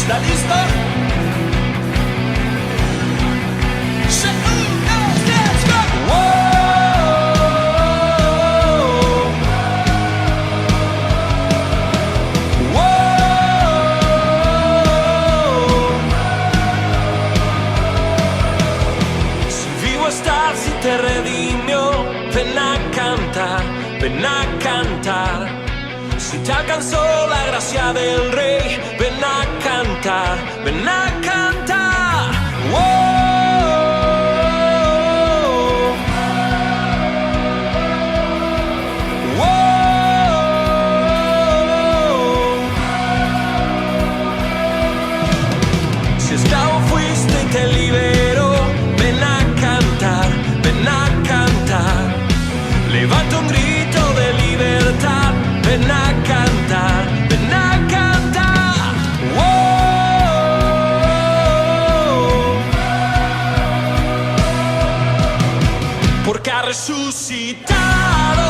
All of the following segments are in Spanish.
¿Está listo? Si te redimió, ven a cantar, ven a cantar. Si te alcanzó la gracia del Rey, ven a cantar, ven a cantar. Si esclavo fuiste y te liberó, ven a cantar, ven a cantar. Levanta un grito de libertad, ven a cantar, ven a cantar. Porque ha resucitado,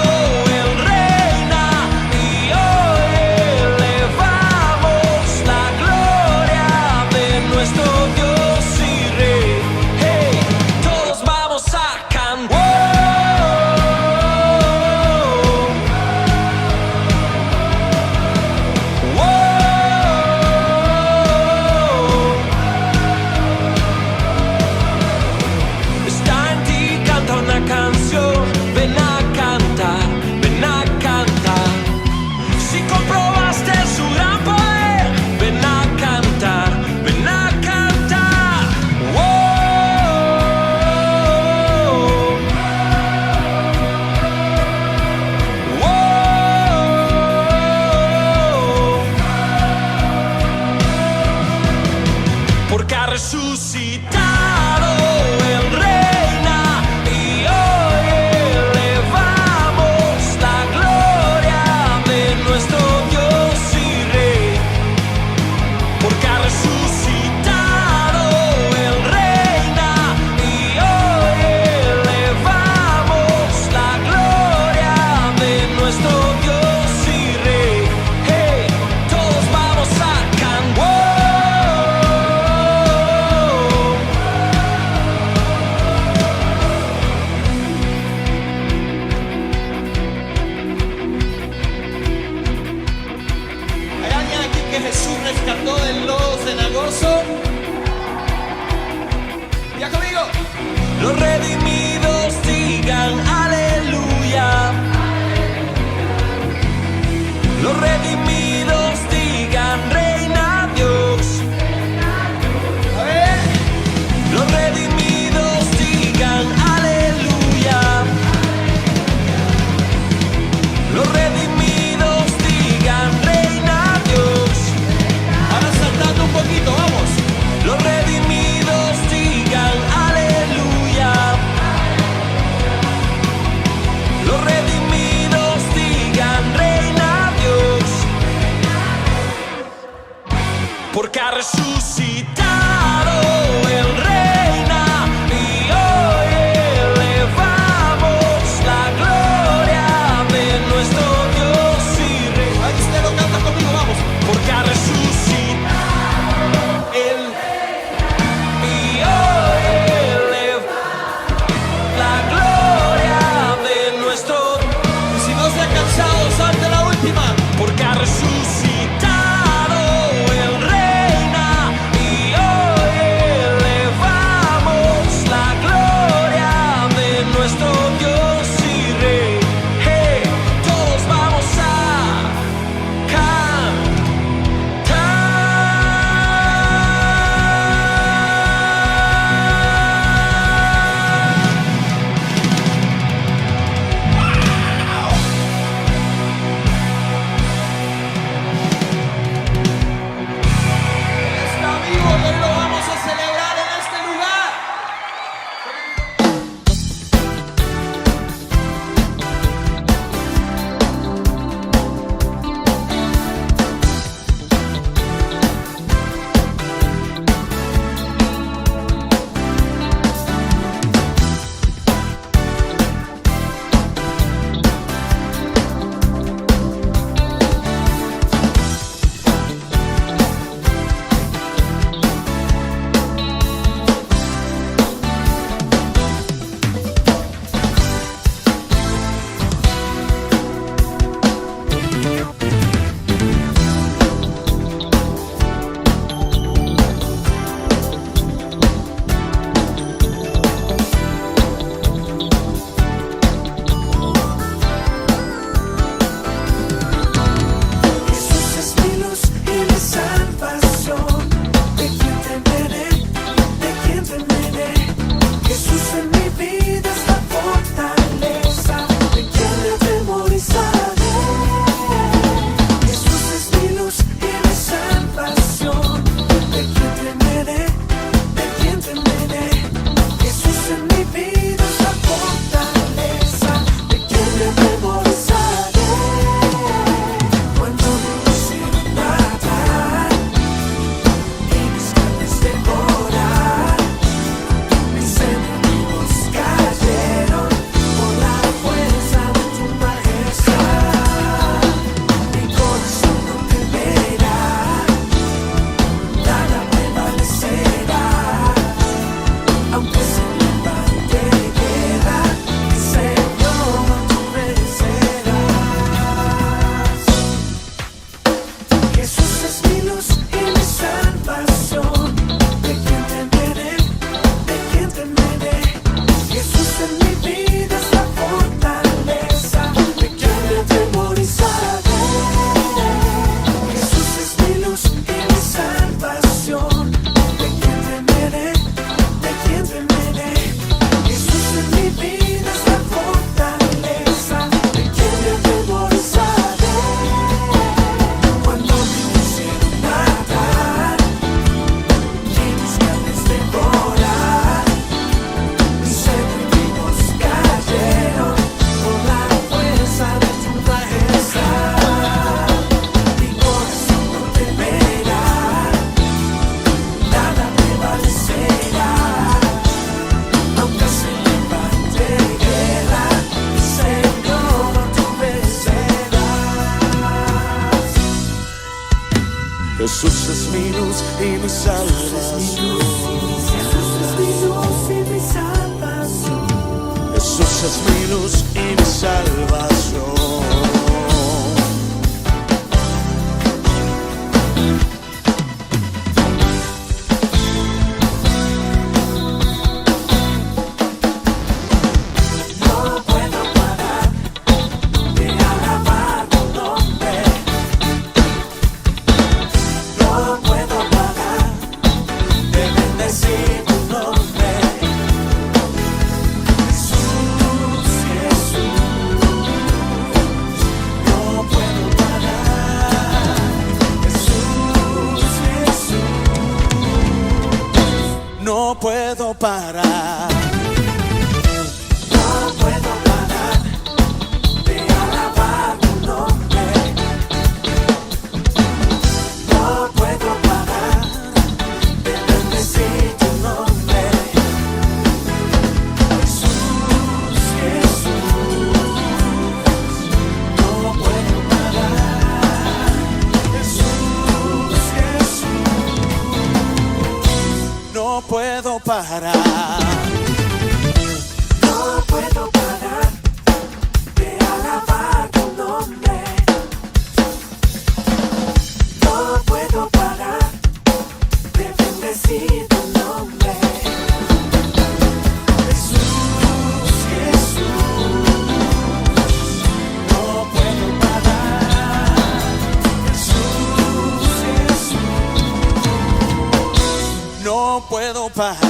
Él reina y hoy elevamos la gloria de nuestro Dios y Rey. Hey, todos vamos a cantar. Está en ti, canta una canción, ven a cantar, ven a cantar. Si comprobaste su gran poder, ven a cantar, ven a cantar. Porque ha resucitado, Él reina y hoy elevamos la gloria de nuestro Dios y Rey. Porque ha resucitado, Él reina y hoy elevamos la gloria de nuestro Dios y Rey. Hey, todos vamos a cantar. ¿Hay alguien aquí que Jesús rescató del lodo cenagoso? Ya conmigo. Los redimidos digan aleluya. Los redimidos digan reina Dios. A ver. Los redimidos digan aleluya. Los redimidos digan reina Dios. Ahora saltando un poquito, vamos. Los redimidos digan aleluya. Los redimidos digan reina Dios. Porque ha resucitado, Él reina y hoy elevamos la gloria de nuestro Dios y Rey. Ahí usted lo canta conmigo, vamos. Porque ha resucitado Él y hoy elevamos la gloria de nuestro. Y si no se ha cansado, salte la última. Porque ha resucitado, Él reina y hoy Jesús es mi luz y mi salvación. Jesús es mi luz y mi salvación. No puedo parar. No puedo parar de alabar tu nombre. No puedo parar de bendecir tu nombre. Jesús, Jesús, no puedo parar. Jesús, Jesús, no puedo parar. No puedo parar de alabar tu nombre. No puedo parar de bendecir tu nombre. Jesús, Jesús, no puedo parar. Jesús, Jesús, no puedo parar.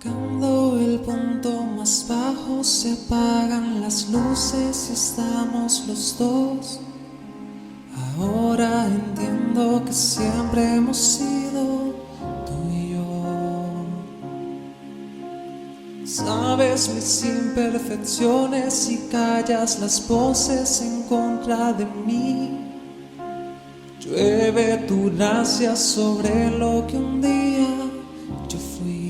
Tocando el punto más bajo se apagan las luces y estamos los dos. Ahora entiendo que siempre hemos sido tú y yo. Sabes mis imperfecciones y callas las voces en contra de mí. Llueve tu gracia sobre lo que un día yo fui.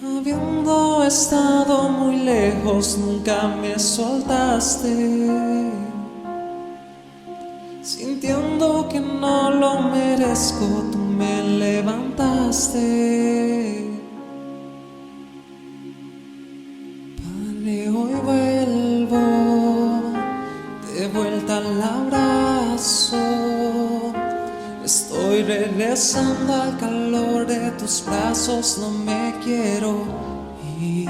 Habiendo estado muy lejos, nunca me soltaste. Sintiendo que no lo merezco, tú me levantaste. Padre, hoy vuelvo de vuelta al abrazo. Estoy regresando al calor de tus brazos, no me quiero ir.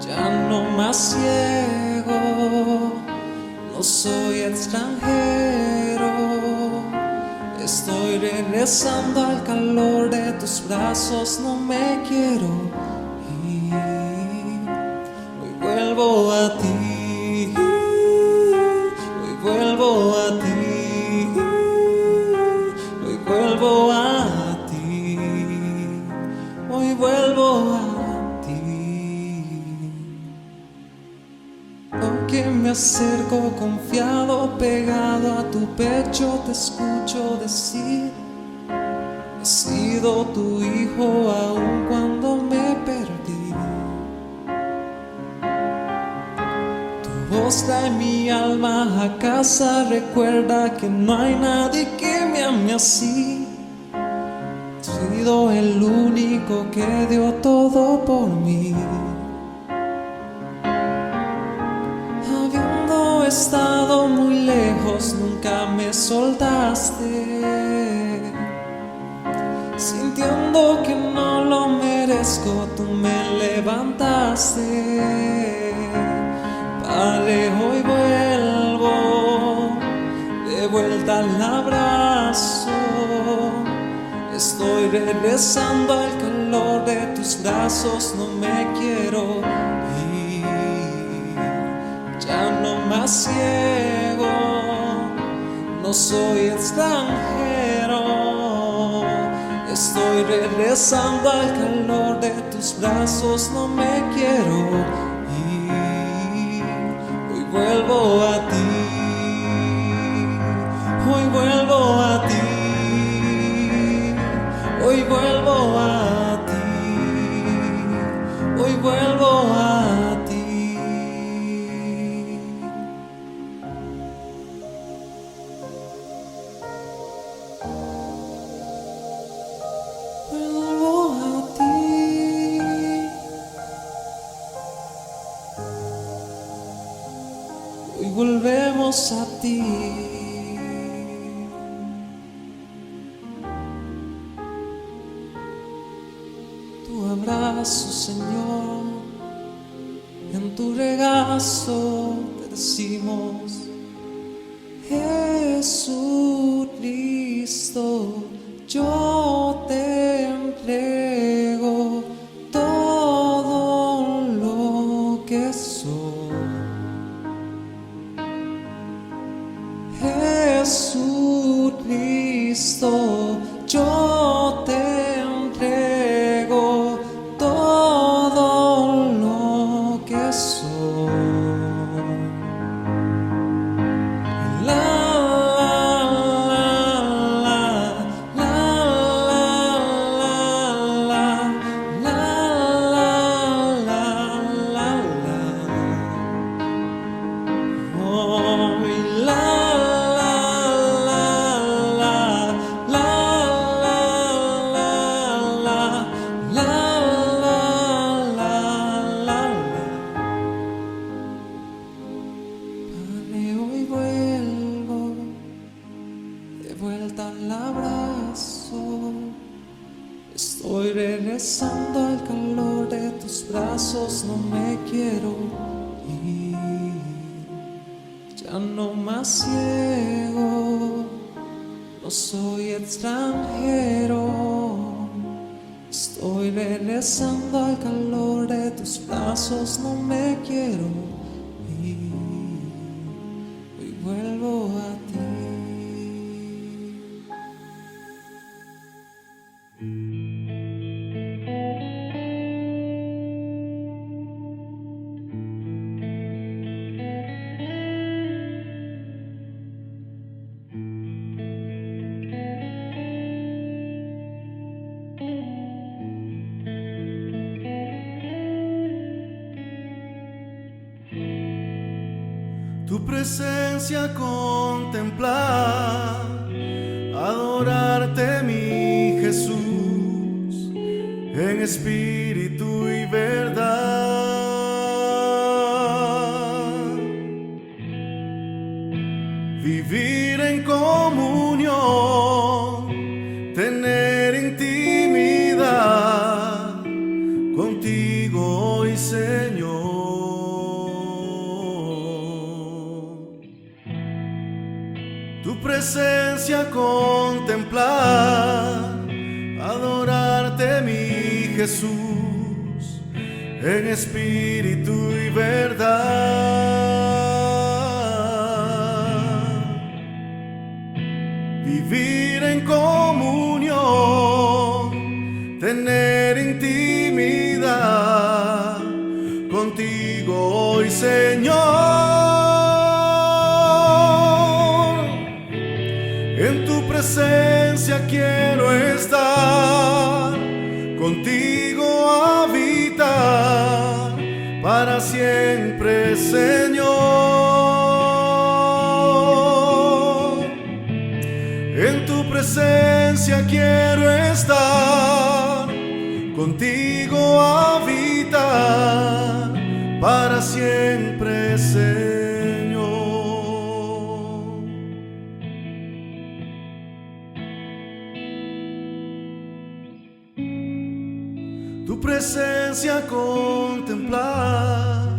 Ya no más ciego, no soy extranjero. Estoy regresando al calor de tus brazos, no me quiero ir. Hoy vuelvo a ti, hoy vuelvo a ti. Vuelvo a ti, hoy vuelvo a ti. Porque me acerco confiado, pegado a tu pecho, te escucho decir: he sido tu hijo aun cuando me perdí. Dios trae mi alma a casa, recuerda que no hay nadie que me ame así. He sido el único que dio todo por mí. Habiendo estado muy lejos, nunca me soltaste. Sintiendo que no lo merezco, tú me levantaste. Padre, hoy vuelvo de vuelta al abrazo. Estoy regresando al calor de tus brazos, no me quiero ir. Ya no más ciego, no soy extranjero. Estoy regresando al calor de tus brazos, no me quiero ir. Hoy vuelvo a ti, hoy vuelvo a ti. Hoy vuelvo a ti, hoy vuelvo a ti. Vuelvo a ti. Hoy volvemos a ti. Tu abrazo, Señor, en tu regazo te decimos: Jesucristo, yo te entrego todo lo que soy. Jesucristo, yo te entrego todo lo que soy. La la la la la la la la. Oh, la hoy vuelvo de vuelta al abrazo. Estoy regresando al calor de tus brazos, no me quiero ir. Ya no más ciego, no soy extranjero. Estoy regresando al calor de tus brazos, no me quiero ir. Hoy vuelvo a ti. Tu presencia contemplar, adorarte mi Jesús, en espíritu y verdad. Vivir en comunión, tener intimidad contigo hoy, Señor. Tu presencia contemplar, adorarte mi Jesús, en espíritu y verdad. Vivir en comunión, tener intimidad contigo hoy, Señor. En tu presencia quiero estar, contigo habitar para siempre, Señor. quiero estar, contigo habitar para siempre, Señor. Tu presencia contemplar,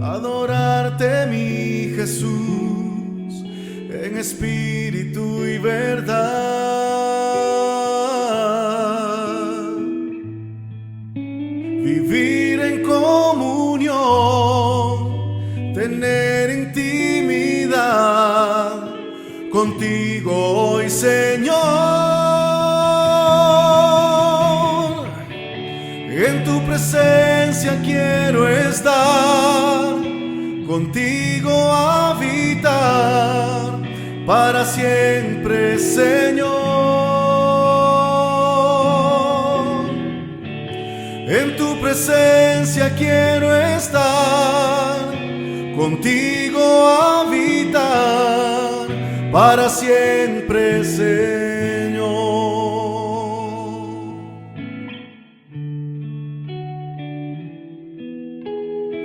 adorarte, mi Jesús, en espíritu y verdad. Vivir en comunión, tener intimidad contigo hoy, Señor. En tu presencia quiero estar, contigo habitar para siempre, Señor. En tu presencia quiero estar, contigo habitar para siempre, Señor.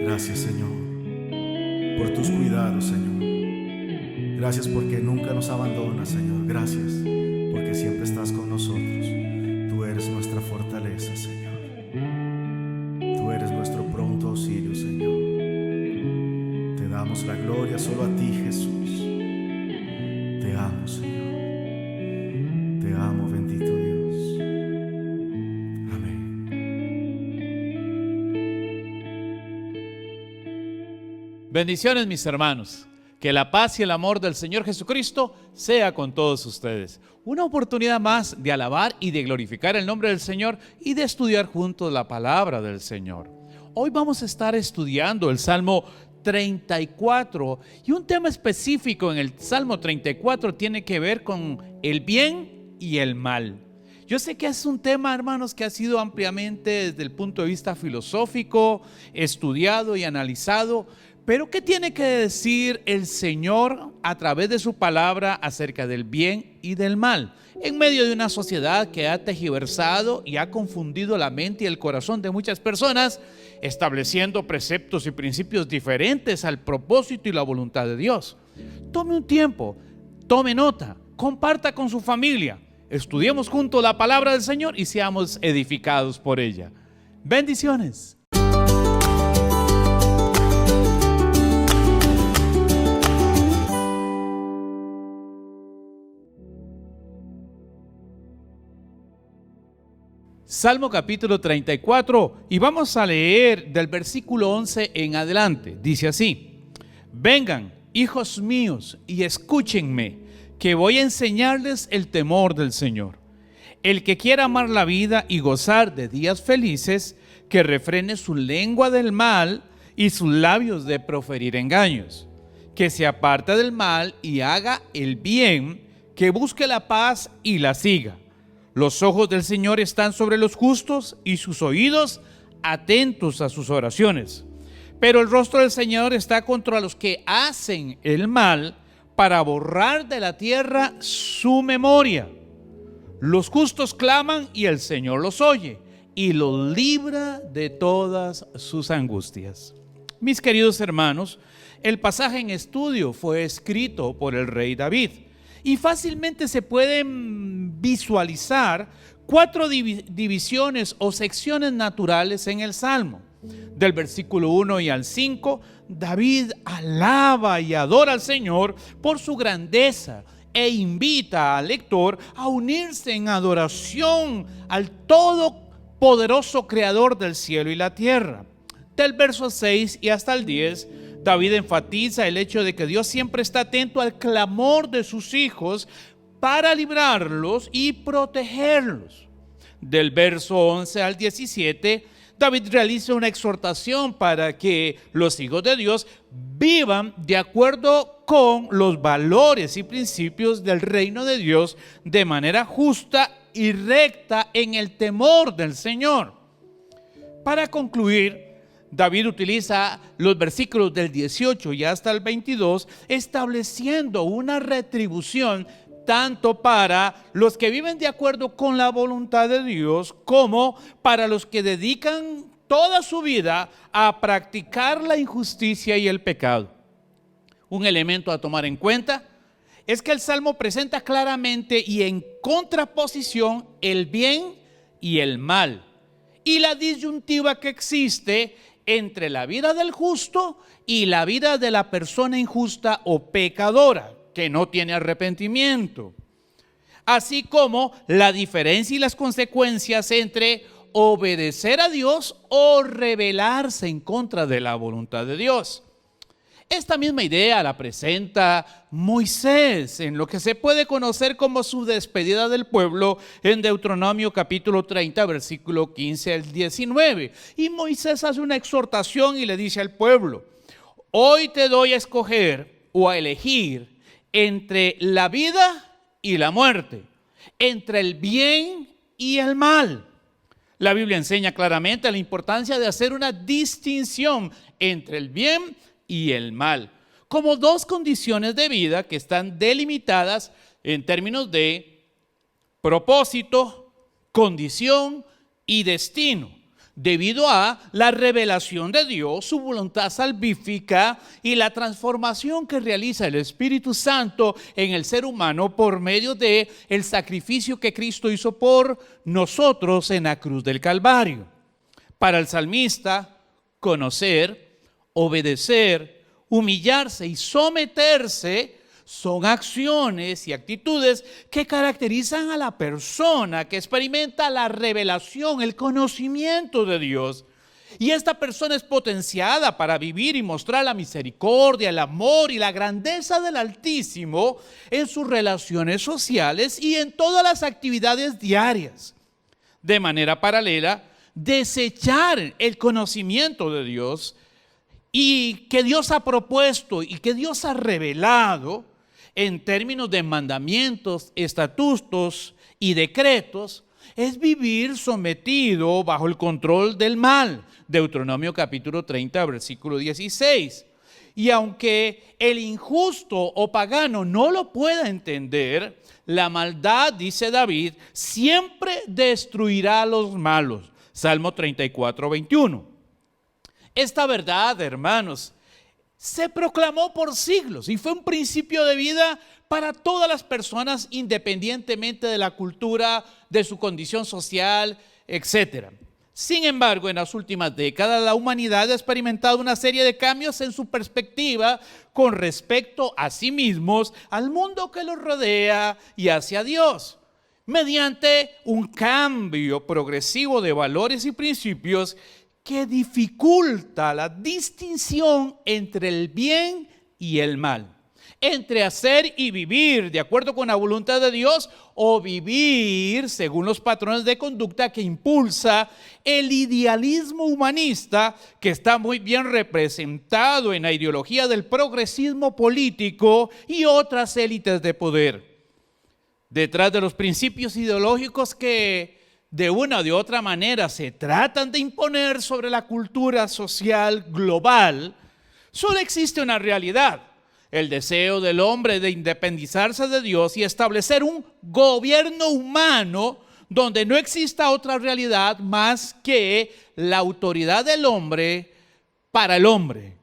Gracias, Señor, por tus cuidados, Señor. Gracias porque nunca nos abandonas, Señor. Gracias porque siempre estás con nosotros. Tú eres nuestra fortaleza, Señor. Tú eres nuestro pronto auxilio, Señor. Te damos la gloria solo a ti, Jesús. Te amo, Señor. Te amo, bendito Dios. Amén. Bendiciones, mis hermanos. Que la paz y el amor del Señor Jesucristo sea con todos ustedes. Una oportunidad más de alabar y de glorificar el nombre del Señor y de estudiar juntos la palabra del Señor. Hoy vamos a estar estudiando el Salmo 34 y un tema específico en el Salmo 34 tiene que ver con el bien y el mal. Yo sé que es un tema, hermanos, que ha sido ampliamente desde el punto de vista filosófico estudiado y analizado. Pero ¿qué tiene que decir el Señor a través de su palabra acerca del bien y del mal? En medio de una sociedad que ha tergiversado y ha confundido la mente y el corazón de muchas personas, estableciendo preceptos y principios diferentes al propósito y la voluntad de Dios. Tome un tiempo, tome nota, comparta con su familia, estudiemos juntos la palabra del Señor y seamos edificados por ella. Bendiciones. Salmo capítulo 34 y vamos a leer del versículo 11 en adelante. Dice así: vengan, hijos míos, y escúchenme, que voy a enseñarles el temor del Señor. El que quiera amar la vida y gozar de días felices, que refrene su lengua del mal y sus labios de proferir engaños. Que se aparte del mal y haga el bien, que busque la paz y la siga. Los ojos del Señor están sobre los justos y sus oídos atentos a sus oraciones. Pero el rostro del Señor está contra los que hacen el mal, para borrar de la tierra su memoria. Los justos claman y el Señor los oye y los libra de todas sus angustias. Mis queridos hermanos, el pasaje en estudio fue escrito por el rey David. Y fácilmente se pueden visualizar 4 divisiones o secciones naturales en el Salmo. Del versículo 1 y al 5, David alaba y adora al Señor por su grandeza e invita al lector a unirse en adoración al todopoderoso creador del cielo y la tierra. Del verso 6 y hasta el 10, David enfatiza el hecho de que Dios siempre está atento al clamor de sus hijos para librarlos y protegerlos. Del verso 11 al 17, David realiza una exhortación para que los hijos de Dios vivan de acuerdo con los valores y principios del reino de Dios de manera justa y recta en el temor del Señor. Para concluir, David utiliza los versículos del 18 y hasta el 22, estableciendo una retribución tanto para los que viven de acuerdo con la voluntad de Dios, como para los que dedican toda su vida a practicar la injusticia y el pecado. Un elemento a tomar en cuenta es que el Salmo presenta claramente y en contraposición el bien y el mal, y la disyuntiva que existe entre la vida del justo y la vida de la persona injusta o pecadora, que no tiene arrepentimiento, así como la diferencia y las consecuencias entre obedecer a Dios o rebelarse en contra de la voluntad de Dios. Esta misma idea la presenta Moisés en lo que se puede conocer como su despedida del pueblo en Deuteronomio capítulo 30, versículo 15 al 19. Y Moisés hace una exhortación y le dice al pueblo: hoy te doy a escoger o a elegir entre la vida y la muerte, entre el bien y el mal. La Biblia enseña claramente la importancia de hacer una distinción entre el bien y el mal, como dos condiciones de vida que están delimitadas en términos de propósito, condición y destino, debido a la revelación de Dios, su voluntad salvífica y la transformación que realiza el Espíritu Santo en el ser humano por medio de el sacrificio que Cristo hizo por nosotros en la cruz del Calvario. Para el salmista, conocer, obedecer, humillarse y someterse son acciones y actitudes que caracterizan a la persona que experimenta la revelación, el conocimiento de Dios. Y esta persona es potenciada para vivir y mostrar la misericordia, el amor y la grandeza del Altísimo en sus relaciones sociales y en todas las actividades diarias. De manera paralela, desechar el conocimiento de Dios y que Dios ha propuesto y que Dios ha revelado en términos de mandamientos, estatutos y decretos, es vivir sometido bajo el control del mal. Deuteronomio capítulo 30, versículo 16. Y aunque el injusto o pagano no lo pueda entender, la maldad, dice David, siempre destruirá a los malos. Salmo 34, 21. Esta verdad, hermanos, se proclamó por siglos y fue un principio de vida para todas las personas, independientemente de la cultura, de su condición social, etc. Sin embargo, en las últimas décadas, la humanidad ha experimentado una serie de cambios en su perspectiva con respecto a sí mismos, al mundo que los rodea y hacia Dios, mediante un cambio progresivo de valores y principios que dificulta la distinción entre el bien y el mal, entre hacer y vivir de acuerdo con la voluntad de Dios o vivir según los patrones de conducta que impulsa el idealismo humanista, que está muy bien representado en la ideología del progresismo político y otras élites de poder. Detrás de los principios ideológicos que de una o de otra manera se tratan de imponer sobre la cultura social global, solo existe una realidad: el deseo del hombre de independizarse de Dios y establecer un gobierno humano donde no exista otra realidad más que la autoridad del hombre para el hombre.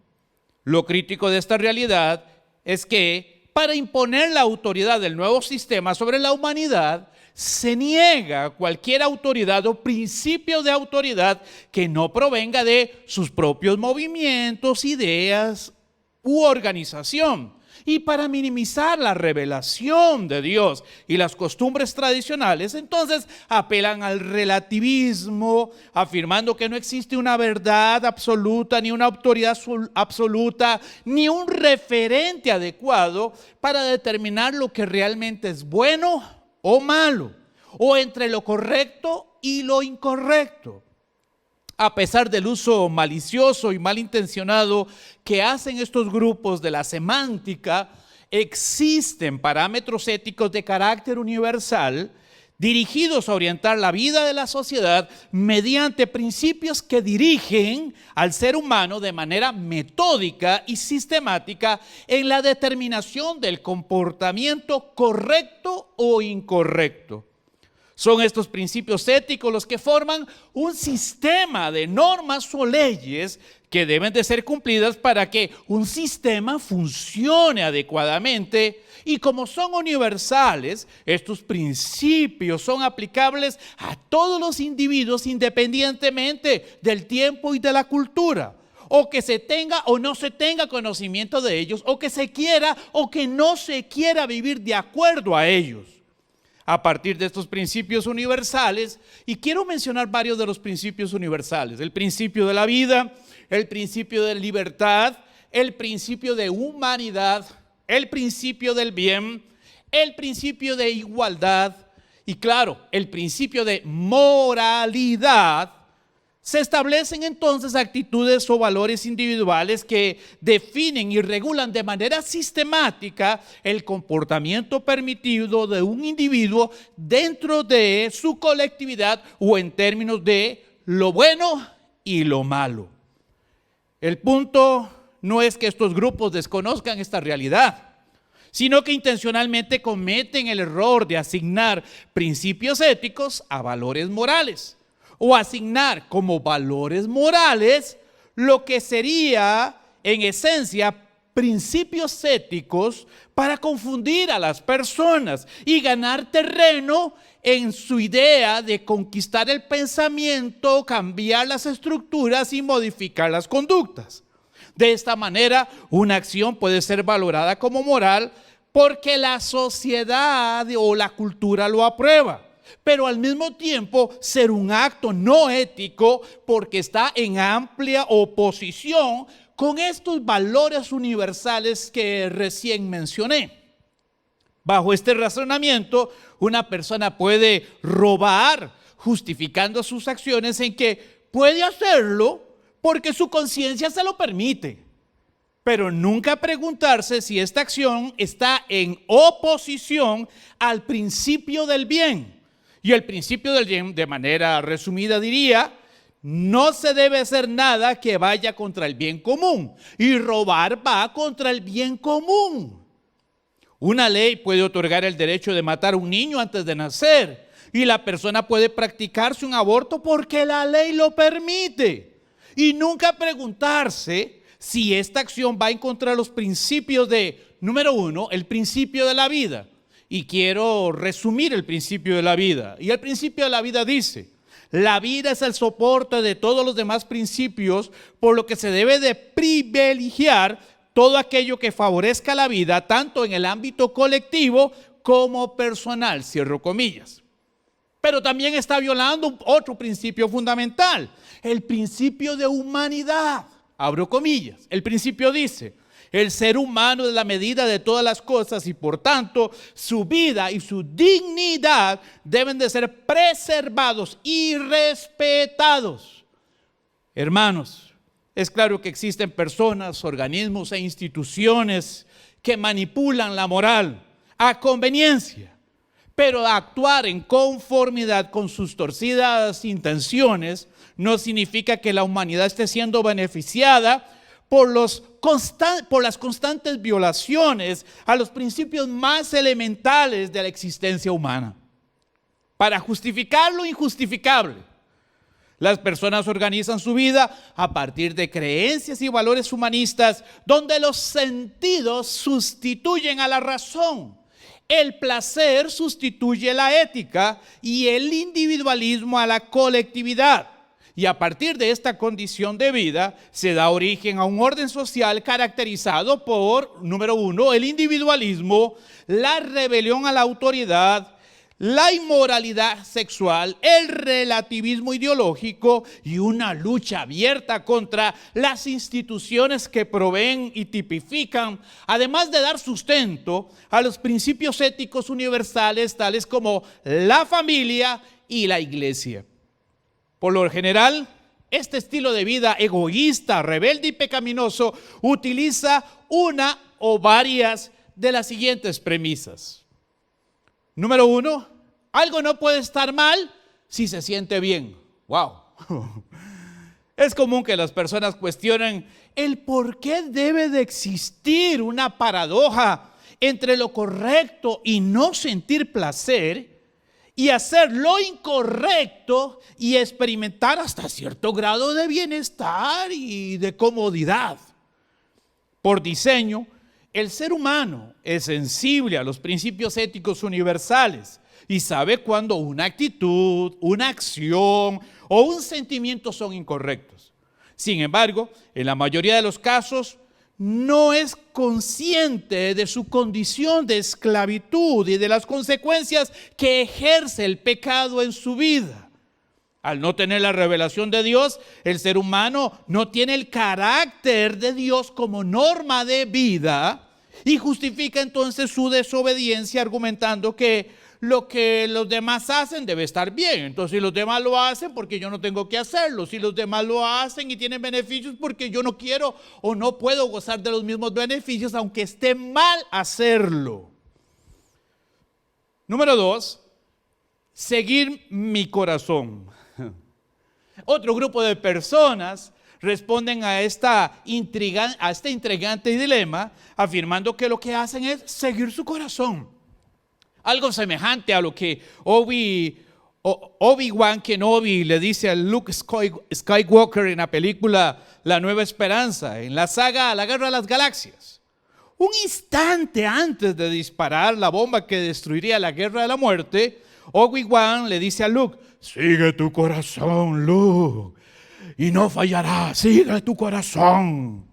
Lo crítico de esta realidad es que para imponer la autoridad del nuevo sistema sobre la humanidad, se niega cualquier autoridad o principio de autoridad que no provenga de sus propios movimientos, ideas u organización. Y para minimizar la revelación de Dios y las costumbres tradicionales, entonces apelan al relativismo, afirmando que no existe una verdad absoluta, ni una autoridad absoluta, ni un referente adecuado para determinar lo que realmente es bueno o malo, o entre lo correcto y lo incorrecto. A pesar del uso malicioso y malintencionado que hacen estos grupos de la semántica, existen parámetros éticos de carácter universal dirigidos a orientar la vida de la sociedad mediante principios que dirigen al ser humano de manera metódica y sistemática en la determinación del comportamiento correcto o incorrecto. Son estos principios éticos los que forman un sistema de normas o leyes que deben de ser cumplidas para que un sistema funcione adecuadamente. Y como son universales, estos principios son aplicables a todos los individuos independientemente del tiempo y de la cultura, o que se tenga o no se tenga conocimiento de ellos, o que se quiera o que no se quiera vivir de acuerdo a ellos. A partir de estos principios universales, y quiero mencionar varios de los principios universales: el principio de la vida, el principio de libertad, el principio de humanidad, el principio del bien, el principio de igualdad y, claro, el principio de moralidad. Se establecen entonces actitudes o valores individuales que definen y regulan de manera sistemática el comportamiento permitido de un individuo dentro de su colectividad o en términos de lo bueno y lo malo. El punto no es que estos grupos desconozcan esta realidad, sino que intencionalmente cometen el error de asignar principios éticos a valores morales, o asignar como valores morales lo que sería en esencia principios éticos para confundir a las personas y ganar terreno en su idea de conquistar el pensamiento, cambiar las estructuras y modificar las conductas. De esta manera, una acción puede ser valorada como moral porque la sociedad o la cultura lo aprueba, pero al mismo tiempo ser un acto no ético porque está en amplia oposición con estos valores universales que recién mencioné. Bajo este razonamiento, una persona puede robar justificando sus acciones en que puede hacerlo porque su conciencia se lo permite, pero nunca preguntarse si esta acción está en oposición al principio del bien. Y el principio del bien, de manera resumida, diría: no se debe hacer nada que vaya contra el bien común, y robar va contra el bien común. Una ley puede otorgar el derecho de matar a un niño antes de nacer, y la persona puede practicarse un aborto porque la ley lo permite, y nunca preguntarse si esta acción va en contra de los principios de, número uno, el principio de la vida. Y quiero resumir el principio de la vida. Y el principio de la vida dice: la vida es el soporte de todos los demás principios, por lo que se debe de privilegiar todo aquello que favorezca la vida, tanto en el ámbito colectivo como personal, cierro comillas. Pero también está violando otro principio fundamental, el principio de humanidad, abro comillas. El principio dice: el ser humano es la medida de todas las cosas y por tanto su vida y su dignidad deben de ser preservados y respetados. Hermanos, es claro que existen personas, organismos e instituciones que manipulan la moral a conveniencia, pero actuar en conformidad con sus torcidas intenciones no significa que la humanidad esté siendo beneficiada por las constantes violaciones a los principios más elementales de la existencia humana. Para justificar lo injustificable, las personas organizan su vida a partir de creencias y valores humanistas donde los sentidos sustituyen a la razón, el placer sustituye la ética y el individualismo a la colectividad. Y a partir de esta condición de vida se da origen a un orden social caracterizado por, número uno, el individualismo, la rebelión a la autoridad, la inmoralidad sexual, el relativismo ideológico y una lucha abierta contra las instituciones que proveen y tipifican, además de dar sustento a los principios éticos universales tales como la familia y la iglesia. Por lo general, este estilo de vida egoísta, rebelde y pecaminoso utiliza una o varias de las siguientes premisas. Número uno, Algo no puede estar mal si se siente bien. ¡Wow! Es común que las personas cuestionen el por qué debe de existir una paradoja entre lo correcto y no sentir placer y hacer lo incorrecto y experimentar hasta cierto grado de bienestar y de comodidad. Por diseño, el ser humano es sensible a los principios éticos universales y sabe cuando una actitud, una acción o un sentimiento son incorrectos. Sin embargo, en la mayoría de los casos, no es consciente de su condición de esclavitud y de las consecuencias que ejerce el pecado en su vida. Al no tener la revelación de Dios, el ser humano no tiene el carácter de Dios como norma de vida y justifica entonces su desobediencia argumentando que lo que los demás hacen debe estar bien. Entonces, si los demás lo hacen, porque yo no tengo que hacerlo. Si los demás lo hacen y tienen beneficios, porque yo no quiero o no puedo gozar de los mismos beneficios, aunque esté mal hacerlo. Número 2, seguir mi corazón. Otro grupo de personas responden a este intrigante dilema, afirmando que lo que hacen es seguir su corazón. Algo semejante a lo que Obi-Wan Kenobi le dice a Luke Skywalker en la película La Nueva Esperanza, en la saga La Guerra de las Galaxias. Un instante antes de disparar la bomba que destruiría la Guerra de la Muerte, Obi-Wan le dice a Luke: sigue tu corazón, Luke, y no fallará, sigue tu corazón.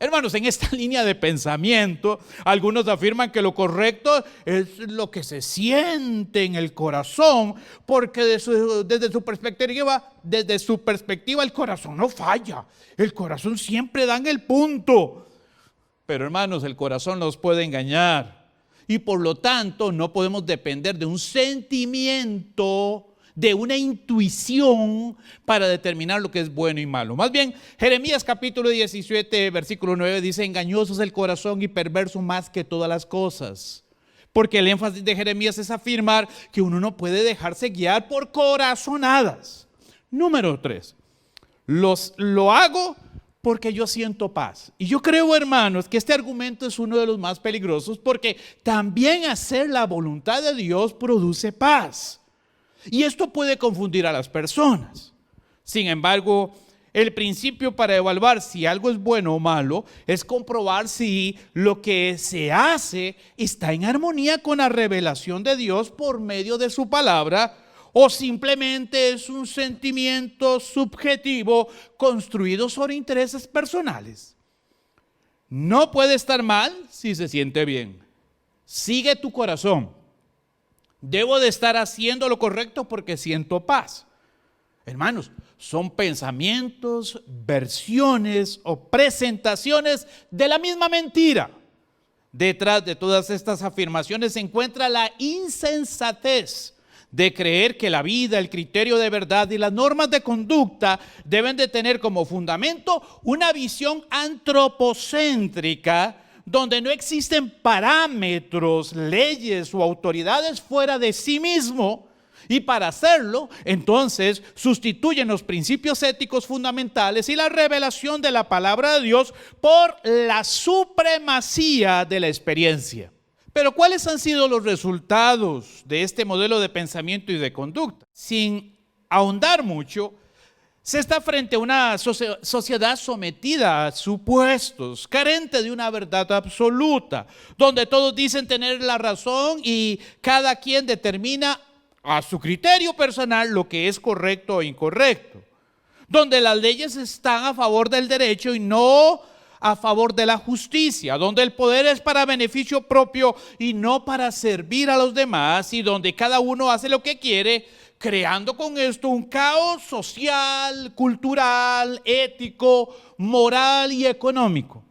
Hermanos, en esta línea de pensamiento, algunos afirman que lo correcto es lo que se siente en el corazón, porque desde su perspectiva el corazón no falla, el corazón siempre da en el punto. Pero hermanos, el corazón nos puede engañar y por lo tanto no podemos depender de un sentimiento, de una intuición para determinar lo que es bueno y malo. Más bien, Jeremías capítulo 17, versículo 9 dice: engañoso es el corazón y perverso más que todas las cosas. Porque el énfasis de Jeremías es afirmar que uno no puede dejarse guiar por corazonadas. Número 3, lo hago porque yo siento paz. Y yo creo, hermanos, que este argumento es uno de los más peligrosos, porque también hacer la voluntad de Dios produce paz. Y esto puede confundir a las personas. Sin embargo, el principio para evaluar si algo es bueno o malo es comprobar si lo que se hace está en armonía con la revelación de Dios por medio de su palabra, o simplemente es un sentimiento subjetivo construido sobre intereses personales. No puede estar mal si se siente bien. Sigue tu corazón. Debo de estar haciendo lo correcto porque siento paz. Hermanos, son pensamientos, versiones o presentaciones de la misma mentira. Detrás de todas estas afirmaciones se encuentra la insensatez de creer que la vida, el criterio de verdad y las normas de conducta deben de tener como fundamento una visión antropocéntrica, donde no existen parámetros, leyes o autoridades fuera de sí mismo, y para hacerlo, entonces, sustituyen los principios éticos fundamentales y la revelación de la palabra de Dios por la supremacía de la experiencia. Pero ¿cuáles han sido los resultados de este modelo de pensamiento y de conducta? Sin ahondar mucho, se está frente a una sociedad sometida a supuestos, carente de una verdad absoluta, donde todos dicen tener la razón y cada quien determina a su criterio personal lo que es correcto o incorrecto, donde las leyes están a favor del derecho y no a favor de la justicia, donde el poder es para beneficio propio y no para servir a los demás, y donde cada uno hace lo que quiere, creando con esto un caos social, cultural, ético, moral y económico.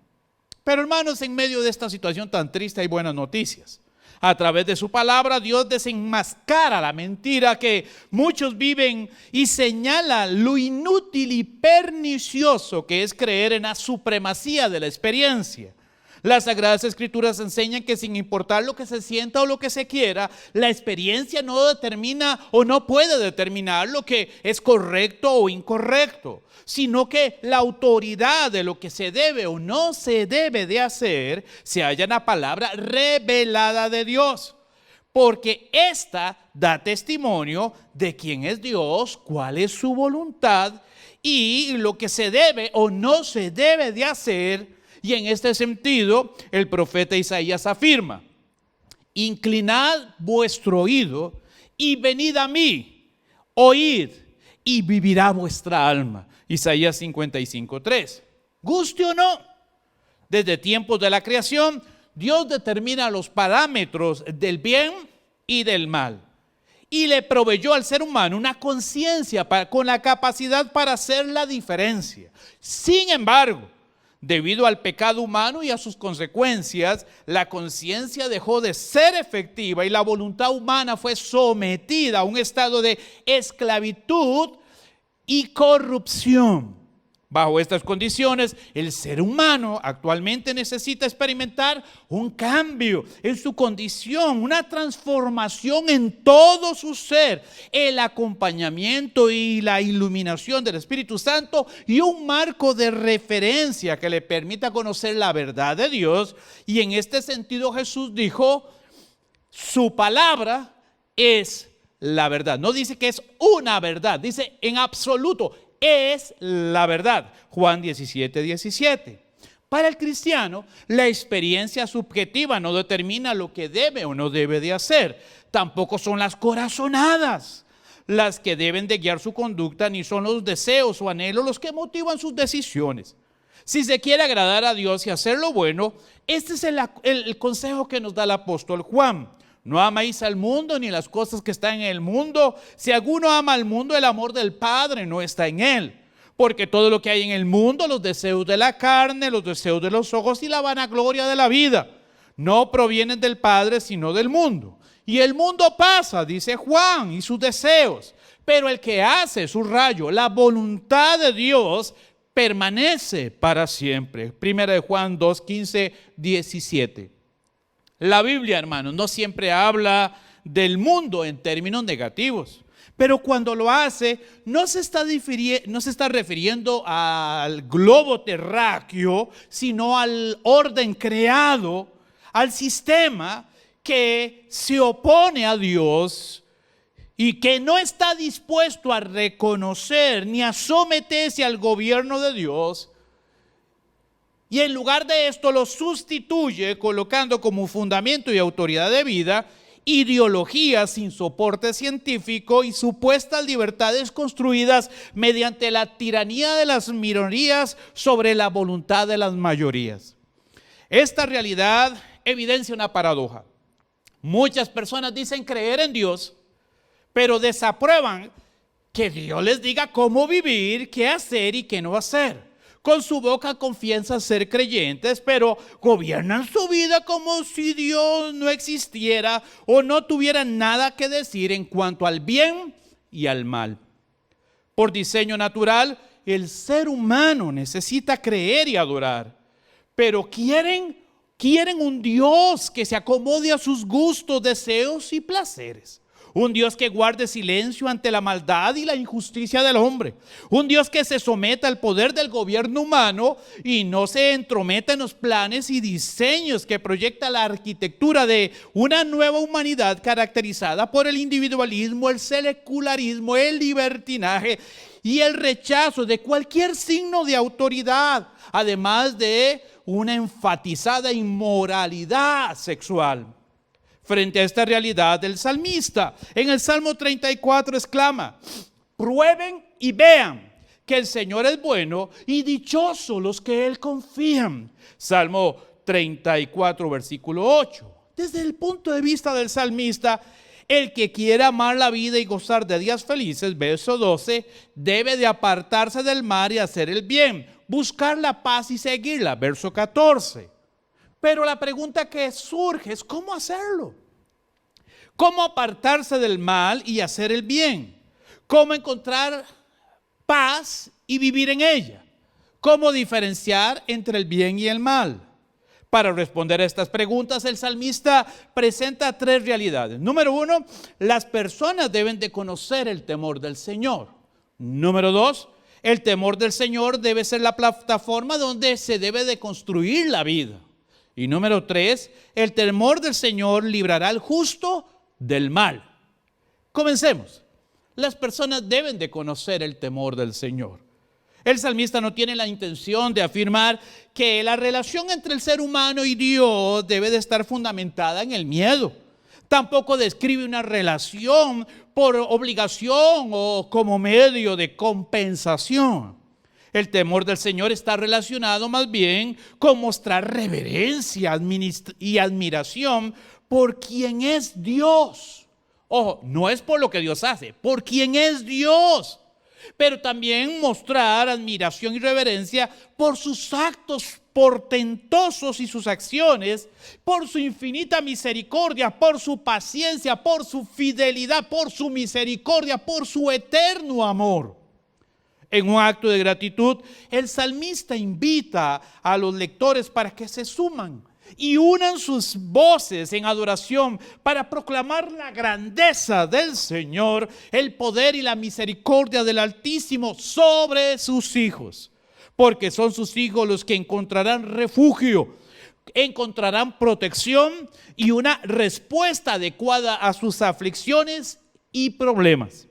Pero hermanos, en medio de esta situación tan triste hay buenas noticias. A través de su palabra, Dios desenmascara la mentira que muchos viven y señala lo inútil y pernicioso que es creer en la supremacía de la experiencia. Las Sagradas Escrituras enseñan que sin importar lo que se sienta o lo que se quiera, la experiencia no determina o no puede determinar lo que es correcto o incorrecto, sino que la autoridad de lo que se debe o no se debe de hacer se halla en la palabra revelada de Dios. Porque ésta da testimonio de quién es Dios, cuál es su voluntad y lo que se debe o no se debe de hacer. Y en este sentido, el profeta Isaías afirma: inclinad vuestro oído y venid a mí, oíd y vivirá vuestra alma. Isaías 55:3. Guste o no, desde tiempos de la creación, Dios determina los parámetros del bien y del mal. Y le proveyó al ser humano una conciencia con la capacidad para hacer la diferencia. Sin embargo, debido al pecado humano y a sus consecuencias, la conciencia dejó de ser efectiva y la voluntad humana fue sometida a un estado de esclavitud y corrupción. Bajo estas condiciones, el ser humano actualmente necesita experimentar un cambio en su condición, una transformación en todo su ser, el acompañamiento y la iluminación del Espíritu Santo y un marco de referencia que le permita conocer la verdad de Dios. Y en este sentido Jesús dijo: su palabra es la verdad. No dice que es una verdad, dice en absoluto. Es la verdad. Juan 17:17. Para el cristiano, la experiencia subjetiva no determina lo que debe o no debe de hacer. Tampoco son las corazonadas las que deben de guiar su conducta, ni son los deseos o anhelos los que motivan sus decisiones. Si se quiere agradar a Dios y hacer lo bueno, este es el consejo que nos da el apóstol Juan. No améis al mundo ni las cosas que están en el mundo. Si alguno ama al mundo, el amor del Padre no está en él. Porque todo lo que hay en el mundo, los deseos de la carne, los deseos de los ojos y la vanagloria de la vida, no provienen del Padre, sino del mundo. Y el mundo pasa, dice Juan, y sus deseos. Pero el que hace, subrayo, la voluntad de Dios, permanece para siempre. Primera de Juan 2:15-17. La Biblia, hermanos, no siempre habla del mundo en términos negativos, pero cuando lo hace, no se está refiriendo al globo terráqueo, sino al orden creado, al sistema que se opone a Dios y que no está dispuesto a reconocer ni a someterse al gobierno de Dios. Y en lugar de esto lo sustituye colocando como fundamento y autoridad de vida ideologías sin soporte científico y supuestas libertades construidas mediante la tiranía de las minorías sobre la voluntad de las mayorías. Esta realidad evidencia una paradoja. Muchas personas dicen creer en Dios, pero desaprueban que Dios les diga cómo vivir, qué hacer y qué no hacer. Con su boca confiesan ser creyentes, pero gobiernan su vida como si Dios no existiera o no tuviera nada que decir en cuanto al bien y al mal. Por diseño natural, el ser humano necesita creer y adorar, pero quieren un Dios que se acomode a sus gustos, deseos y placeres. Un Dios que guarde silencio ante la maldad y la injusticia del hombre. Un Dios que se someta al poder del gobierno humano y no se entrometa en los planes y diseños que proyecta la arquitectura de una nueva humanidad caracterizada por el individualismo, el secularismo, el libertinaje y el rechazo de cualquier signo de autoridad, además de una enfatizada inmoralidad sexual. Frente a esta realidad, el salmista en el Salmo 34 exclama: prueben y vean que el Señor es bueno y dichosos los que en Él confían. Salmo 34, versículo 8. Desde el punto de vista del salmista, el que quiera amar la vida y gozar de días felices, verso 12, debe de apartarse del mal y hacer el bien, buscar la paz y seguirla, verso 14. Pero la pregunta que surge es ¿cómo hacerlo? ¿Cómo apartarse del mal y hacer el bien? ¿Cómo encontrar paz y vivir en ella? ¿Cómo diferenciar entre el bien y el mal? Para responder a estas preguntas, el salmista presenta tres realidades. Número uno, las personas deben de conocer el temor del Señor. Número dos, el temor del Señor debe ser la plataforma donde se debe de construir la vida. Y número tres, el temor del Señor librará al justo del mal. Comencemos. Las personas deben de conocer el temor del Señor. El salmista no tiene la intención de afirmar que la relación entre el ser humano y Dios debe de estar fundamentada en el miedo. Tampoco describe una relación por obligación o como medio de compensación. El temor del Señor está relacionado más bien con mostrar reverencia y admiración por quien es Dios. Ojo, no es por lo que Dios hace, por quien es Dios. Pero también mostrar admiración y reverencia por sus actos portentosos y sus acciones, por su infinita misericordia, por su paciencia, por su fidelidad, por su misericordia, por su eterno amor. En un acto de gratitud, el salmista invita a los lectores para que se suman y unan sus voces en adoración para proclamar la grandeza del Señor, el poder y la misericordia del Altísimo sobre sus hijos. Porque son sus hijos los que encontrarán refugio, encontrarán protección y una respuesta adecuada a sus aflicciones y problemas.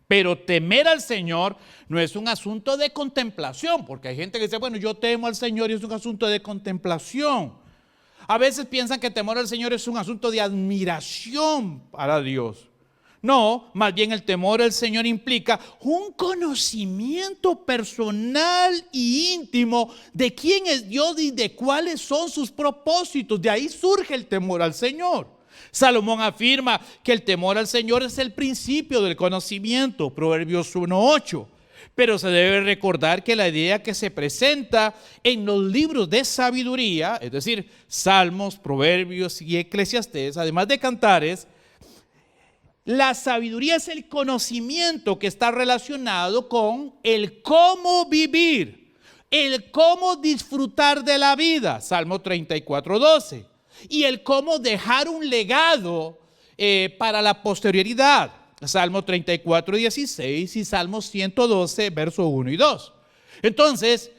Pero temer al Señor no es un asunto de contemplación, porque hay gente que dice, bueno, yo temo al Señor y es un asunto de contemplación. A veces piensan que temor al Señor es un asunto de admiración para Dios. No, más bien el temor al Señor implica un conocimiento personal y íntimo de quién es Dios y de cuáles son sus propósitos. De ahí surge el temor al Señor. Salomón afirma que el temor al Señor es el principio del conocimiento, Proverbios 1:8. Pero se debe recordar que la idea que se presenta en los libros de sabiduría, es decir, Salmos, Proverbios y Eclesiastés, además de Cantares, la sabiduría es el conocimiento que está relacionado con el cómo vivir, el cómo disfrutar de la vida, Salmo 34:12, y el cómo dejar un legado para la posterioridad, Salmo 34:16 y Salmo 112, verso 1 y 2. Entonces,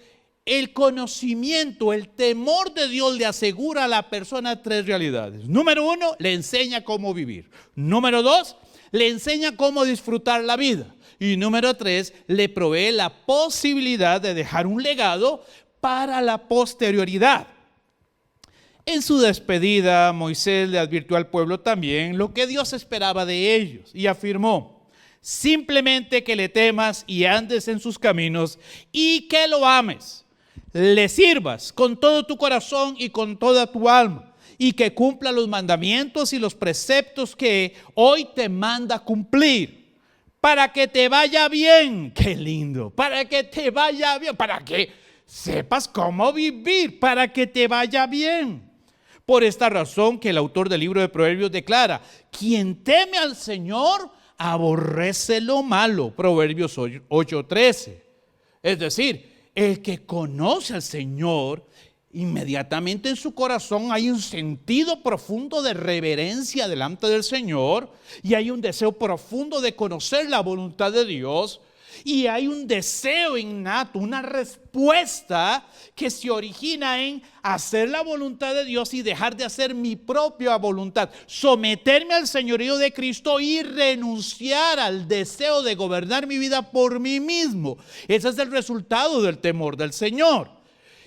el conocimiento, el temor de Dios le asegura a la persona tres realidades. Número uno, le enseña cómo vivir. Número dos, le enseña cómo disfrutar la vida. Y número tres, le provee la posibilidad de dejar un legado para la posterioridad. En su despedida, Moisés le advirtió al pueblo también lo que Dios esperaba de ellos y afirmó: simplemente que le temas y andes en sus caminos y que lo ames, le sirvas con todo tu corazón y con toda tu alma, y que cumpla los mandamientos y los preceptos que hoy te manda cumplir, para que te vaya bien. Qué lindo, para que te vaya bien, para que sepas cómo vivir, para que te vaya bien. Por esta razón que el autor del libro de Proverbios declara: quien teme al Señor aborrece lo malo, Proverbios 8:13. Es decir, el que conoce al Señor, inmediatamente en su corazón hay un sentido profundo de reverencia delante del Señor, y hay un deseo profundo de conocer la voluntad de Dios, y hay un deseo innato, una respuesta que se origina en hacer la voluntad de Dios y dejar de hacer mi propia voluntad, someterme al señorío de Cristo y renunciar al deseo de gobernar mi vida por mí mismo. Ese es el resultado del temor del Señor.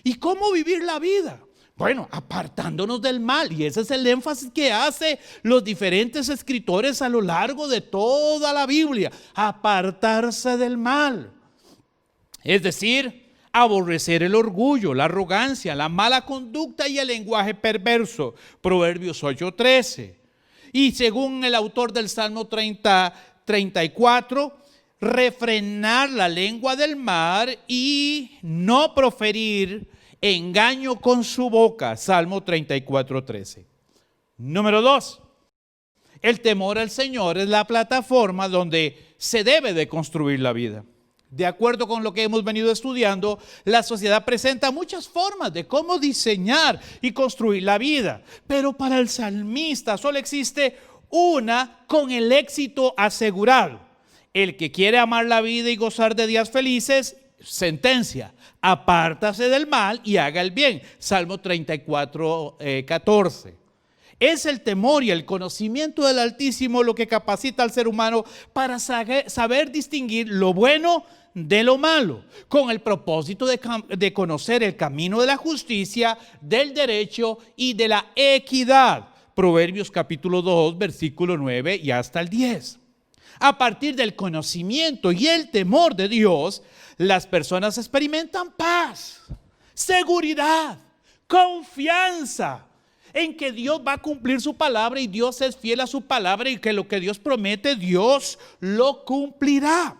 ¿Y cómo vivir la vida? Bueno, apartándonos del mal, y ese es el énfasis que hacen los diferentes escritores a lo largo de toda la Biblia: apartarse del mal. Es decir, aborrecer el orgullo, la arrogancia, la mala conducta y el lenguaje perverso, Proverbios 8:13. Y según el autor del Salmo 34, refrenar la lengua del mal y no proferir engaño con su boca, Salmo 34:13. Número 2, el temor al Señor es la plataforma donde se debe de construir la vida. De acuerdo con lo que hemos venido estudiando, la sociedad presenta muchas formas de cómo diseñar y construir la vida. Pero para el salmista solo existe una con el éxito asegurado. El que quiere amar la vida y gozar de días felices, sentencia: apártase del mal y haga el bien. Salmo 34, 14. Es el temor y el conocimiento del Altísimo lo que capacita al ser humano para saber distinguir lo bueno de lo malo, con el propósito de conocer el camino de la justicia, del derecho y de la equidad. Proverbios capítulo 2, versículo 9 y hasta el 10. A partir del conocimiento y el temor de Dios, las personas experimentan paz, seguridad, confianza en que Dios va a cumplir su palabra y Dios es fiel a su palabra y que lo que Dios promete, Dios lo cumplirá.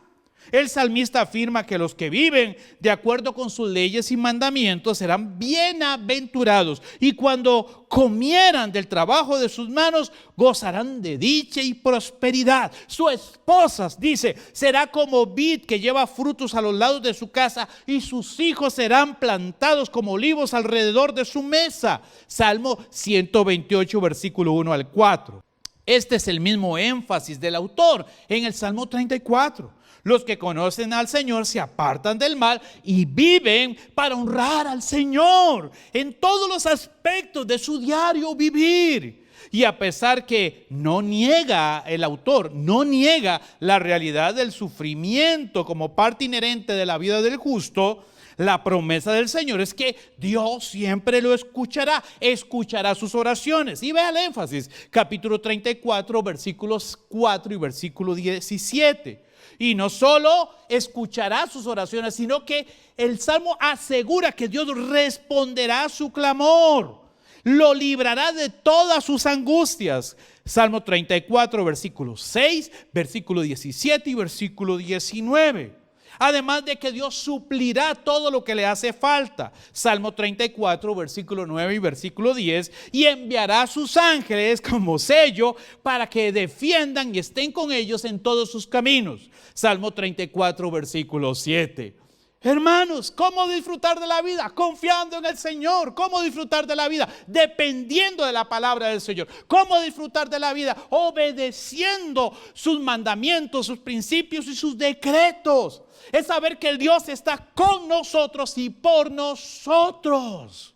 El salmista afirma que los que viven de acuerdo con sus leyes y mandamientos serán bienaventurados, y cuando comieran del trabajo de sus manos gozarán de dicha y prosperidad. Su esposa, dice, será como vid que lleva frutos a los lados de su casa, y sus hijos serán plantados como olivos alrededor de su mesa. Salmo 128, versículo 1 al 4. Este es el mismo énfasis del autor en el Salmo 34. Los que conocen al Señor se apartan del mal y viven para honrar al Señor en todos los aspectos de su diario vivir. Y a pesar que el autor no niega la realidad del sufrimiento como parte inherente de la vida del justo, la promesa del Señor es que Dios siempre lo escuchará sus oraciones. Y vea el énfasis, capítulo 34, versículos 4 y versículo 17. Y no solo escuchará sus oraciones, sino que el Salmo asegura que Dios responderá a su clamor, lo librará de todas sus angustias. Salmo 34, versículo 6, versículo 17 y versículo 19. Además de que Dios suplirá todo lo que le hace falta. Salmo 34, versículo 9 y versículo 10. Y enviará a sus ángeles como sello para que defiendan y estén con ellos en todos sus caminos. Salmo 34, versículo 7. Hermanos, ¿cómo disfrutar de la vida? Confiando en el Señor. ¿Cómo disfrutar de la vida? Dependiendo de la palabra del Señor. ¿Cómo disfrutar de la vida? Obedeciendo sus mandamientos, sus principios y sus decretos. Es saber que Dios está con nosotros y por nosotros.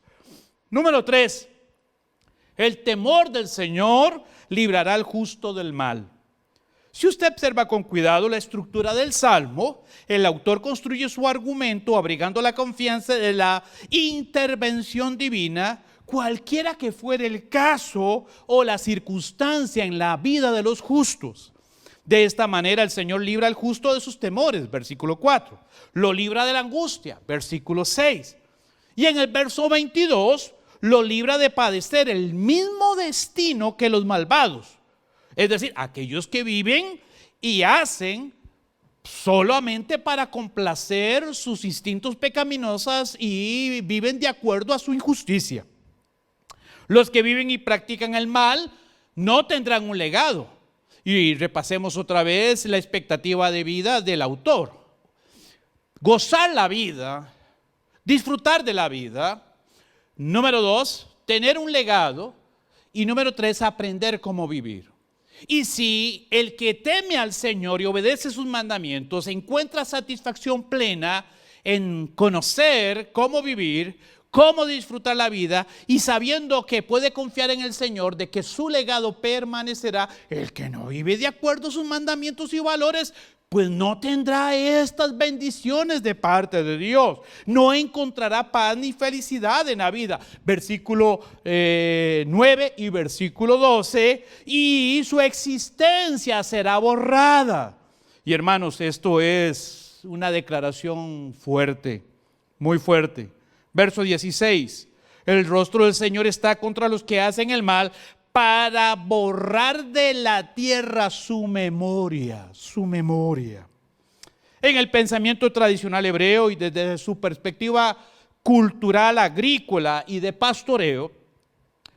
Número 3. El temor del Señor librará al justo del mal. Si usted observa con cuidado la estructura del Salmo, el autor construye su argumento abrigando la confianza de la intervención divina, cualquiera que fuera el caso o la circunstancia en la vida de los justos. De esta manera el Señor libra al justo de sus temores, versículo 4. Lo libra de la angustia, versículo 6. Y en el verso 22, lo libra de padecer el mismo destino que los malvados. Es decir, aquellos que viven y hacen solamente para complacer sus instintos pecaminosos y viven de acuerdo a su injusticia. Los que viven y practican el mal no tendrán un legado. Y repasemos otra vez la expectativa de vida del autor. Gozar la vida, disfrutar de la vida. Número 2, tener un legado. Y número 3, aprender cómo vivir. Y si el que teme al Señor y obedece sus mandamientos encuentra satisfacción plena en conocer cómo vivir, cómo disfrutar la vida y sabiendo que puede confiar en el Señor de que su legado permanecerá, el que no vive de acuerdo a sus mandamientos y valores, pues no tendrá estas bendiciones de parte de Dios. No encontrará paz ni felicidad en la vida. Versículo 9 y versículo 12. Y su existencia será borrada. Y hermanos, esto es una declaración fuerte, muy fuerte. Verso 16. El rostro del Señor está contra los que hacen el mal, para borrar de la tierra su memoria, su memoria. En el pensamiento tradicional hebreo y desde su perspectiva cultural, agrícola y de pastoreo,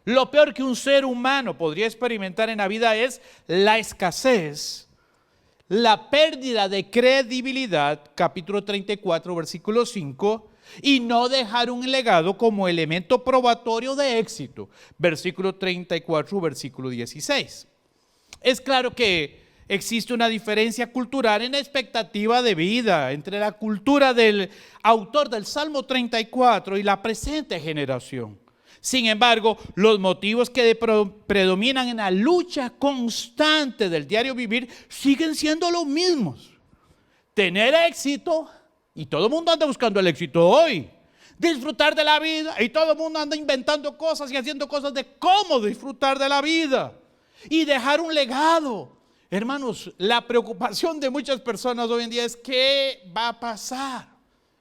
lo peor que un ser humano podría experimentar en la vida es la escasez, la pérdida de credibilidad, capítulo 34, versículo 5, y no dejar un legado como elemento probatorio de éxito, versículo 34, versículo 16. Es claro que existe una diferencia cultural en la expectativa de vida entre la cultura del autor del Salmo 34 y la presente generación. Sin embargo, los motivos que predominan en la lucha constante del diario vivir siguen siendo los mismos. Tener éxito, y todo el mundo anda buscando el éxito hoy. Disfrutar de la vida, y todo el mundo anda inventando cosas y haciendo cosas de cómo disfrutar de la vida. Y dejar un legado. Hermanos, la preocupación de muchas personas hoy en día es qué va a pasar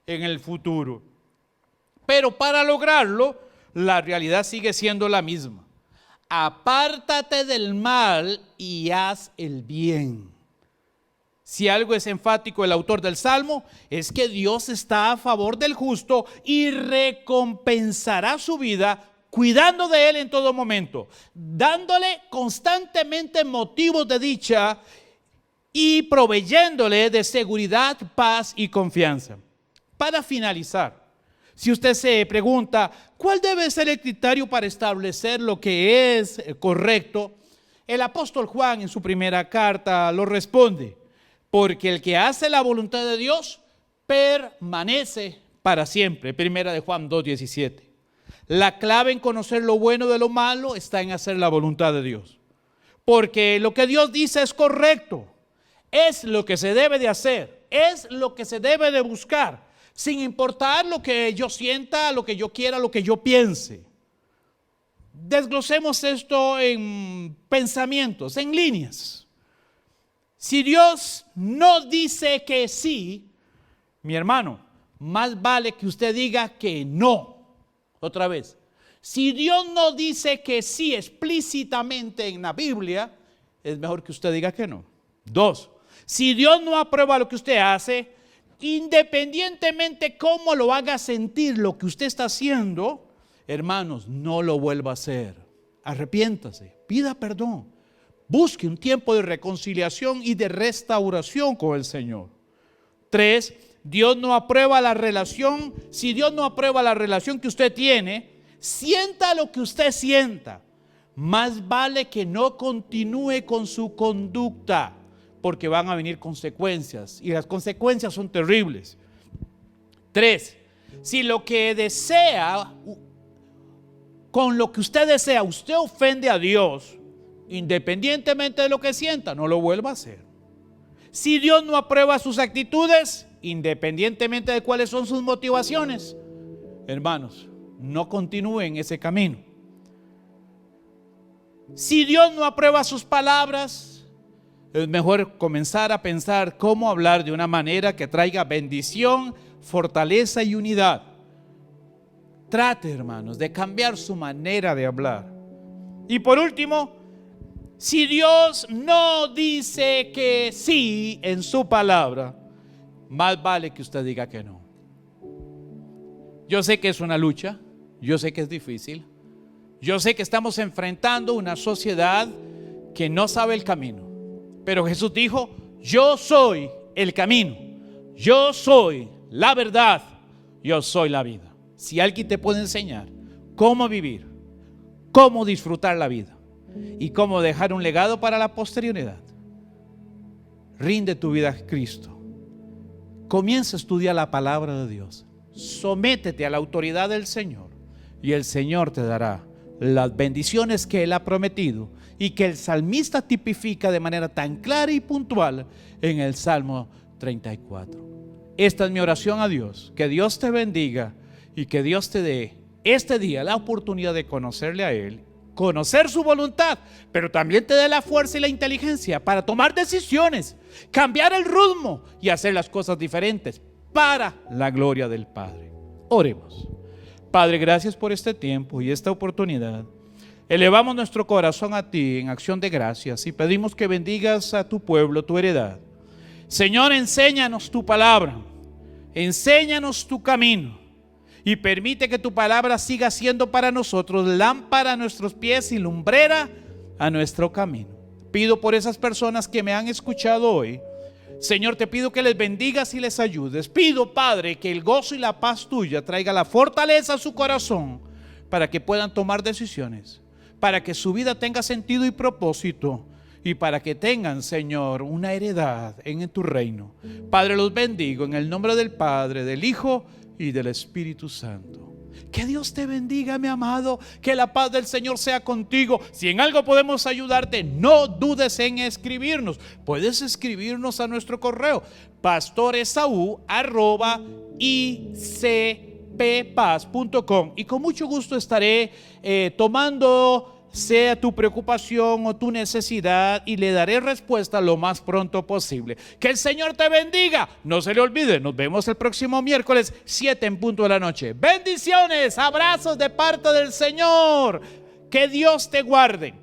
en el futuro. Pero para lograrlo, la realidad sigue siendo la misma. Apártate del mal y haz el bien. Si algo es enfático el autor del Salmo, es que Dios está a favor del justo y recompensará su vida cuidando de él en todo momento, dándole constantemente motivos de dicha y proveyéndole de seguridad, paz y confianza. Para finalizar, si usted se pregunta, ¿cuál debe ser el criterio para establecer lo que es correcto? El apóstol Juan en su primera carta lo responde, porque el que hace la voluntad de Dios permanece para siempre. Primera de Juan 2:17. La clave en conocer lo bueno de lo malo está en hacer la voluntad de Dios. Porque lo que Dios dice es correcto, es lo que se debe de hacer, es lo que se debe de buscar. Sin importar lo que yo sienta, lo que yo quiera, lo que yo piense. Desglosemos esto en pensamientos, en líneas. Si Dios no dice que sí, mi hermano, más vale que usted diga que no. Otra vez, si Dios no dice que sí explícitamente en la Biblia, es mejor que usted diga que no. 2, si Dios no aprueba lo que usted hace, independientemente cómo lo haga sentir lo que usted está haciendo, hermanos, no lo vuelva a hacer. Arrepiéntase, pida perdón, busque un tiempo de reconciliación y de restauración con el Señor. 3, Dios no aprueba la relación. Si Dios no aprueba la relación que usted tiene, sienta lo que usted sienta. Más vale que no continúe con su conducta, porque van a venir consecuencias y las consecuencias son terribles. 3, si lo que desea, con lo que usted desea, usted ofende a Dios, independientemente de lo que sienta, no lo vuelva a hacer. Si Dios no aprueba sus actitudes, independientemente de cuáles son sus motivaciones, hermanos, no continúen ese camino. Si Dios no aprueba sus palabras, es mejor comenzar a pensar cómo hablar de una manera que traiga bendición, fortaleza y unidad. Trate, hermanos, de cambiar su manera de hablar. Y por último, si Dios no dice que sí en su palabra, más vale que usted diga que no. Yo sé que es una lucha, yo sé que es difícil, yo sé que estamos enfrentando una sociedad que no sabe el camino. Pero Jesús dijo, yo soy el camino, yo soy la verdad, yo soy la vida. Si alguien te puede enseñar cómo vivir, cómo disfrutar la vida y cómo dejar un legado para la posteridad, rinde tu vida a Cristo. Comienza a estudiar la palabra de Dios. Sométete a la autoridad del Señor y el Señor te dará las bendiciones que Él ha prometido y que el salmista tipifica de manera tan clara y puntual en el Salmo 34. Esta es mi oración a Dios, que Dios te bendiga y que Dios te dé este día la oportunidad de conocerle a Él, conocer su voluntad, pero también te dé la fuerza y la inteligencia para tomar decisiones, cambiar el ritmo y hacer las cosas diferentes para la gloria del Padre. Oremos. Padre, gracias por este tiempo y esta oportunidad. Elevamos nuestro corazón a ti en acción de gracias y pedimos que bendigas a tu pueblo, tu heredad. Señor, enséñanos tu palabra, enséñanos tu camino y permite que tu palabra siga siendo para nosotros lámpara a nuestros pies y lumbrera a nuestro camino. Pido por esas personas que me han escuchado hoy Señor, te pido que les bendigas y les ayudes. Pido, Padre, que el gozo y la paz tuya traiga la fortaleza a su corazón para que puedan tomar decisiones, para que su vida tenga sentido y propósito y para que tengan, Señor, una heredad en tu reino. Padre, los bendigo en el nombre del Padre, del Hijo y del Espíritu Santo. Que Dios te bendiga, mi amado, que la paz del Señor sea contigo. Si en algo podemos ayudarte, no dudes en escribirnos. Puedes escribirnos a nuestro correo pastoresau@icppaz.com y con mucho gusto estaré tomando sea tu preocupación o tu necesidad y le daré respuesta lo más pronto posible. Que el Señor te bendiga. No se le olvide, nos vemos el próximo miércoles 7 en punto de la noche. Bendiciones, abrazos de parte del Señor. Que Dios te guarde.